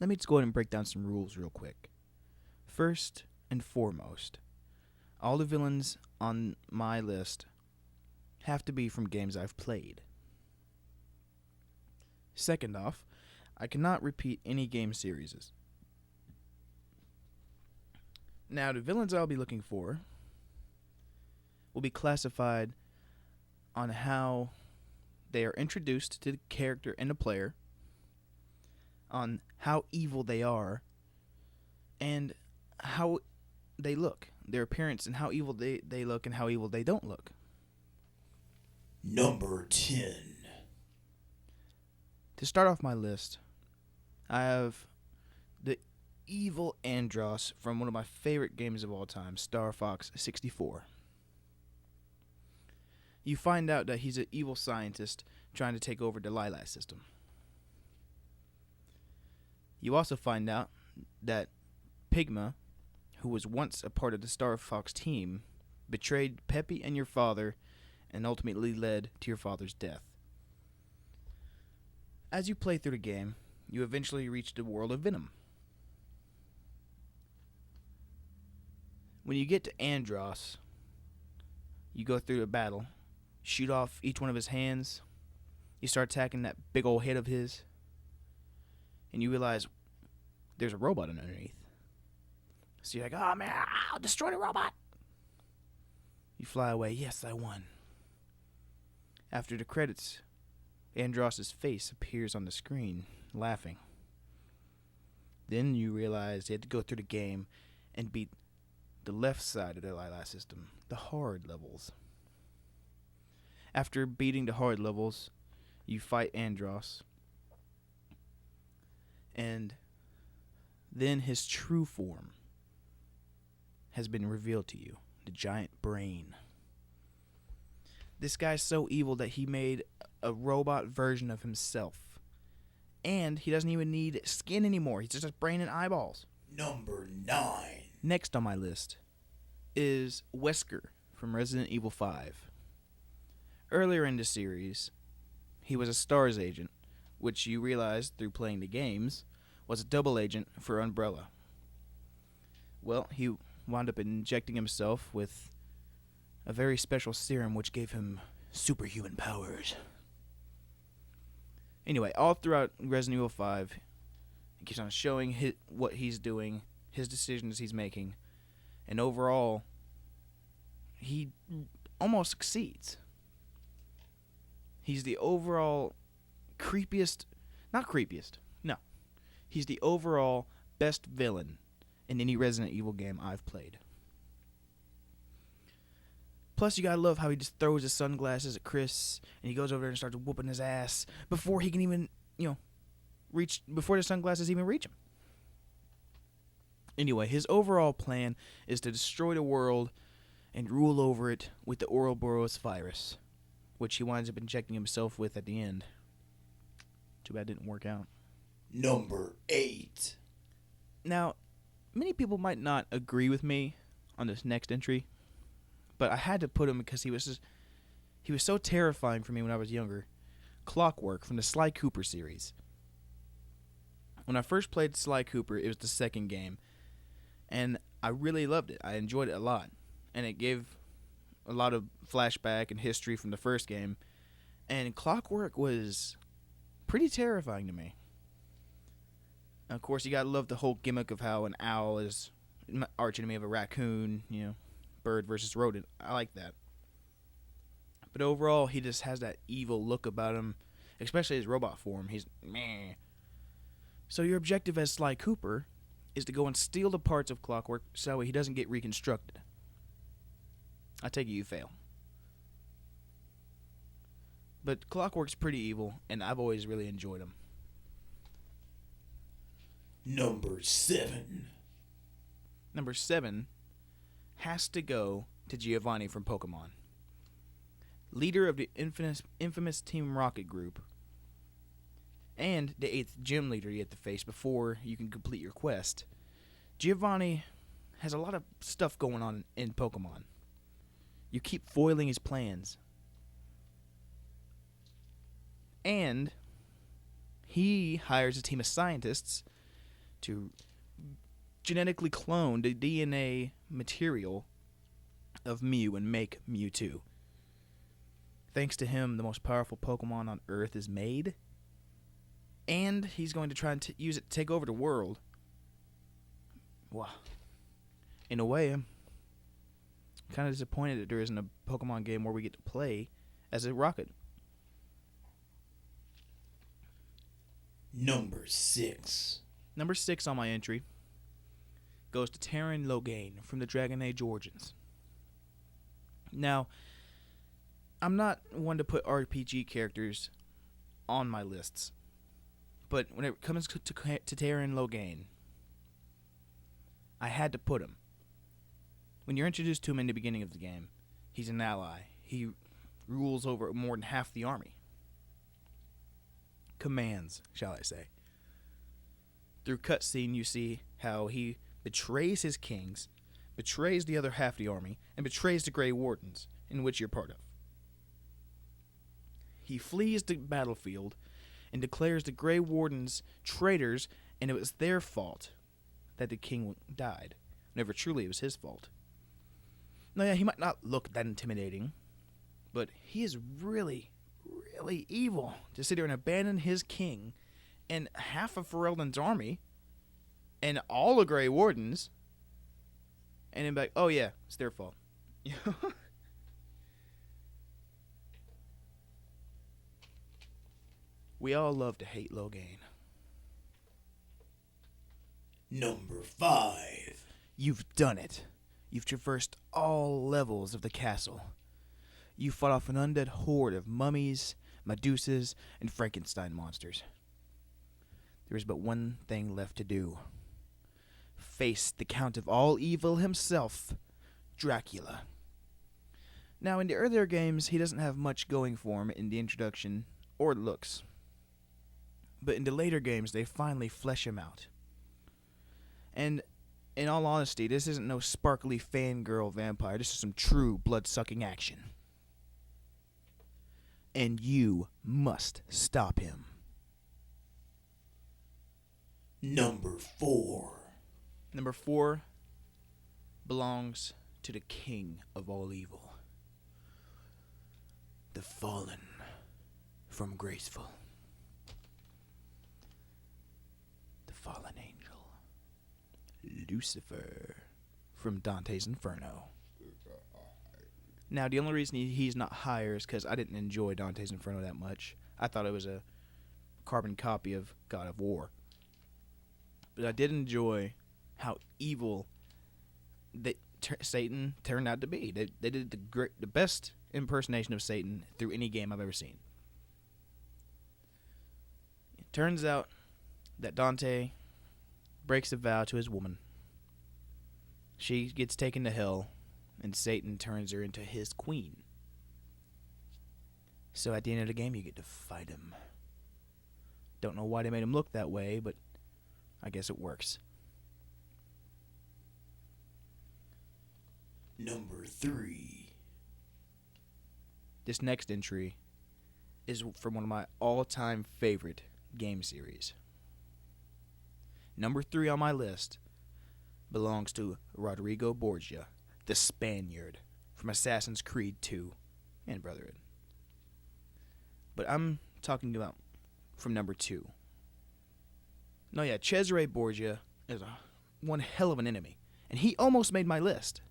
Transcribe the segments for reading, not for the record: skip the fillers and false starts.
let me just go ahead and break down some rules real quick. First and foremost, all the villains on my list have to be from games I've played. Second off, I cannot repeat any game series. Now, the villains I'll be looking for will be classified on how they are introduced to the character and the player, on how evil they are, and how they look, their appearance, and how evil they look and how evil they don't look. Number 10. To start off my list, I have the evil Andross from one of my favorite games of all time, Star Fox 64. You find out that he's an evil scientist trying to take over the Lilac system. You also find out that Pigma, who was once a part of the Star Fox team, betrayed Peppy and your father and ultimately led to your father's death. As you play through the game, you eventually reach the world of Venom. When you get to Andross, you go through a battle, shoot off each one of his hands, you start attacking that big old head of his, and you realize there's a robot underneath. So you're like, oh man, I'll destroy the robot. You fly away, yes, I won. After the credits, Andross's face appears on the screen, laughing. Then you realize you had to go through the game and beat the left side of the Lilac system, the hard levels. After beating the hard levels, you fight Andross. And then his true form has been revealed to you, the giant brain. This guy's so evil that he made a robot version of himself. And he doesn't even need skin anymore. He's just a brain and eyeballs. Number 9. Next on my list is Wesker from Resident Evil 5. Earlier in the series, he was a STARS agent, which you realized through playing the games was a double agent for Umbrella. Well, he wound up injecting himself with a very special serum which gave him superhuman powers. Anyway, all throughout Resident Evil 5, he keeps on showing what he's doing, his decisions he's making, and overall, he almost succeeds. He's the overall he's the overall best villain in any Resident Evil game I've played. Plus, you gotta love how he just throws his sunglasses at Chris, and he goes over there and starts whooping his ass before he can even, before the sunglasses even reach him. Anyway, his overall plan is to destroy the world and rule over it with the Ouroboros virus, which he winds up injecting himself with at the end. Too bad it didn't work out. Number 8. Now, many people might not agree with me on this next entry, but I had to put him because he was so terrifying for me when I was younger. Clockwork from the Sly Cooper series. When I first played Sly Cooper, it was the second game, and I really loved it. I enjoyed it a lot, and it gave a lot of flashback and history from the first game, and Clockwork was pretty terrifying to me. Of course, you gotta love the whole gimmick of how an owl is arch enemy of a raccoon, bird versus rodent. I like that. But overall, he just has that evil look about him, especially his robot form. He's meh. So your objective as Sly Cooper is to go and steal the parts of Clockwork so he doesn't get reconstructed. I take it you fail. But Clockwork's pretty evil, and I've always really enjoyed him. Number 7. Number 7 has to go to Giovanni from Pokemon. Leader of the infamous Team Rocket group, and the 8th gym leader you have to face before you can complete your quest. Giovanni has a lot of stuff going on in Pokemon. You keep foiling his plans. And he hires a team of scientists to genetically clone the DNA material of Mew and make Mewtwo. Thanks to him, the most powerful Pokemon on Earth is made, and he's going to try and use it to take over the world. Wow. In a way, I'm kind of disappointed that there isn't a Pokemon game where we get to play as a rocket. Number 6. Number 6 on my entry goes to Terran Logain from the Dragon Age Origins. Now, I'm not one to put RPG characters on my lists, but when it comes to Terran Logain, I had to put him. When you're introduced to him in the beginning of the game, he's an ally. He rules over more than half the army. Commands, shall I say. Through cutscene, you see how he betrays his kings, betrays the other half of the army, and betrays the Grey Wardens, in which you're part of. He flees the battlefield and declares the Grey Wardens traitors, and it was their fault that the king died. Never truly it was his fault. Now, yeah, he might not look that intimidating, but he is really, really evil to sit there and abandon his king and half of Ferelden's army and all the Grey Wardens and then be like, oh yeah, it's their fault. We all love to hate Logain. Number 5. You've done it. You've traversed all levels of the castle. You fought off an undead horde of mummies, Medusas, and Frankenstein monsters. There is but one thing left to do. Face the Count of all evil himself, Dracula. Now, in the earlier games, he doesn't have much going for him in the introduction or looks. But in the later games, they finally flesh him out. And in all honesty, this isn't no sparkly fangirl vampire. This is some true blood-sucking action. And you must stop him. Number 4. Number 4 belongs to the king of all evil. The fallen from Graceful. The fallen angel. Lucifer from Dante's Inferno. Now, the only reason he's not higher is because I didn't enjoy Dante's Inferno that much. I thought it was a carbon copy of God of War. But I did enjoy how evil Satan turned out to be. They did the best impersonation of Satan through any game I've ever seen. It turns out that Dante breaks a vow to his woman. She gets taken to hell, and Satan turns her into his queen. So at the end of the game, you get to fight him. Don't know why they made him look that way, but I guess it works. Number 3. This next entry is from one of my all-time favorite game series. Number 3 on my list belongs to Rodrigo Borgia, the Spaniard, from Assassin's Creed 2 and Brotherhood. But I'm talking about from number 2. No, yeah, Cesare Borgia is one hell of an enemy, and he almost made my list.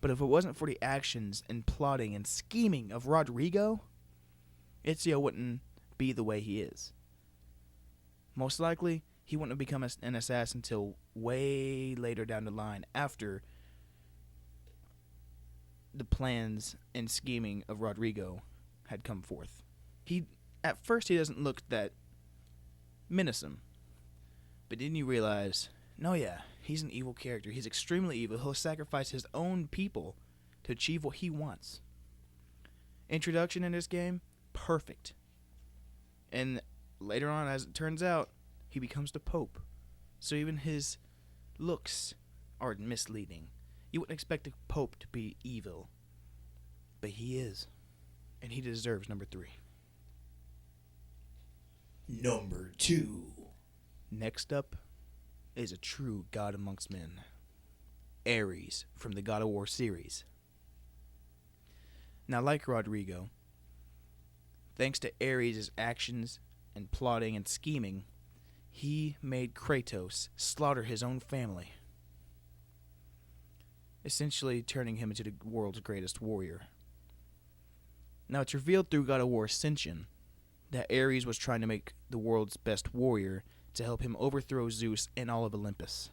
But if it wasn't for the actions and plotting and scheming of Rodrigo, Ezio wouldn't be the way he is. Most likely, he wouldn't have become an assassin until way later down the line, after the plans and scheming of Rodrigo had come forth. At first, he doesn't look that menacing. But then you realize, no, yeah, he's an evil character. He's extremely evil. He'll sacrifice his own people to achieve what he wants. Introduction in this game, perfect. And later on, as it turns out, he becomes the Pope. So even his looks are misleading. You wouldn't expect the Pope to be evil. But he is. And he deserves number 3. Number 2. Next up, is a true god amongst men. Ares from the God of War series. Now, like Rodrigo, thanks to Ares' actions and plotting and scheming, he made Kratos slaughter his own family, essentially turning him into the world's greatest warrior. Now, it's revealed through God of War Ascension that Ares was trying to make the world's best warrior to help him overthrow Zeus and all of Olympus.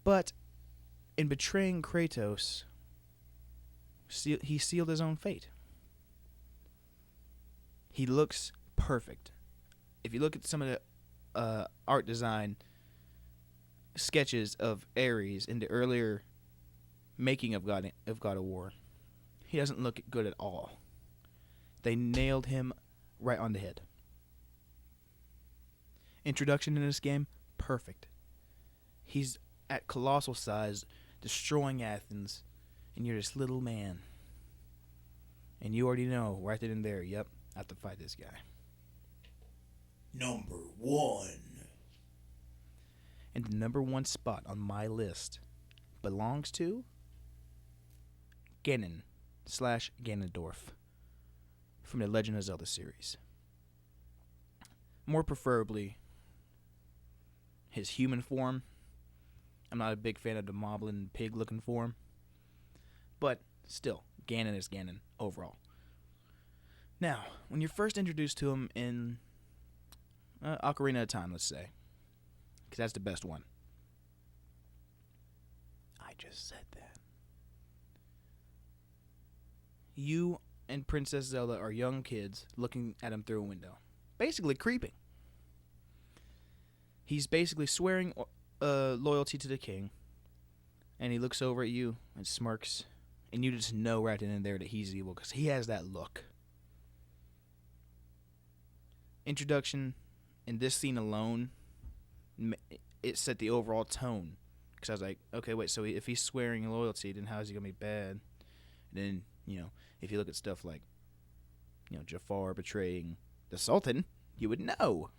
But in betraying Kratos, he sealed his own fate. He looks perfect. If you look at some of the art design sketches of Ares in the earlier making of God of War, he doesn't look good at all. They nailed him right on the head. Introduction in this game, perfect. He's at colossal size, destroying Athens, and you're this little man. And you already know, right then and there, yep, I have to fight this guy. Number 1. And the number 1 spot on my list belongs to Ganon / Ganondorf from the Legend of Zelda series. More preferably, his human form. I'm not a big fan of the moblin pig looking form, but still, Ganon is Ganon overall. Now, when you're first introduced to him in Ocarina of Time, let's say, because that's the best one. I just said that. You and Princess Zelda are young kids looking at him through a window, basically creeping. He's basically swearing loyalty to the king, and he looks over at you and smirks, and you just know right then and there that he's evil because he has that look. Introduction in this scene alone, it set the overall tone, because I was like, okay, wait, so if he's swearing loyalty, then how is he gonna be bad? And then, if you look at stuff like, Jafar betraying the Sultan, you would know.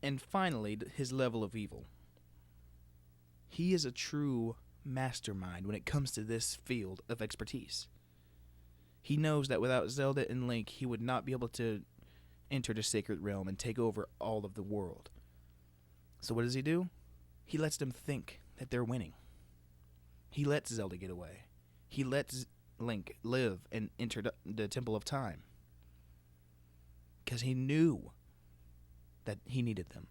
And finally, his level of evil. He is a true mastermind when it comes to this field of expertise. He knows that without Zelda and Link, he would not be able to enter the Sacred Realm and take over all of the world. So what does he do? He lets them think that they're winning. He lets Zelda get away. He lets Link live and enter the Temple of Time. Because he knew that he needed them.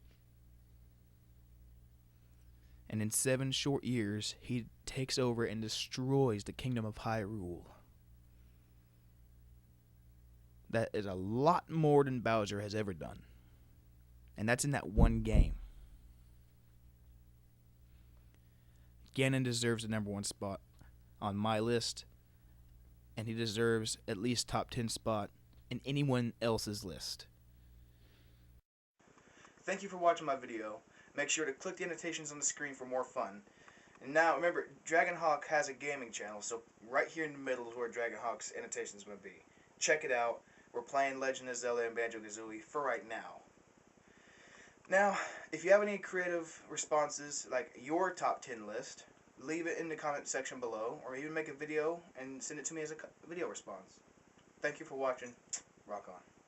And in 7 short years, he takes over and destroys the Kingdom of Hyrule. That is a lot more than Bowser has ever done. And that's in that one game. Ganon deserves the number 1 spot on my list, and he deserves at least top 10 spot in anyone else's list. Thank you for watching my video. Make sure to click the annotations on the screen for more fun. And now, remember, Dragonhawk has a gaming channel, so right here in the middle is where Dragonhawk's annotation is going to be. Check it out. We're playing Legend of Zelda and Banjo-Kazooie for right now. Now, if you have any creative responses, like your top 10 list, leave it in the comment section below, or even make a video and send it to me as a video response. Thank you for watching. Rock on.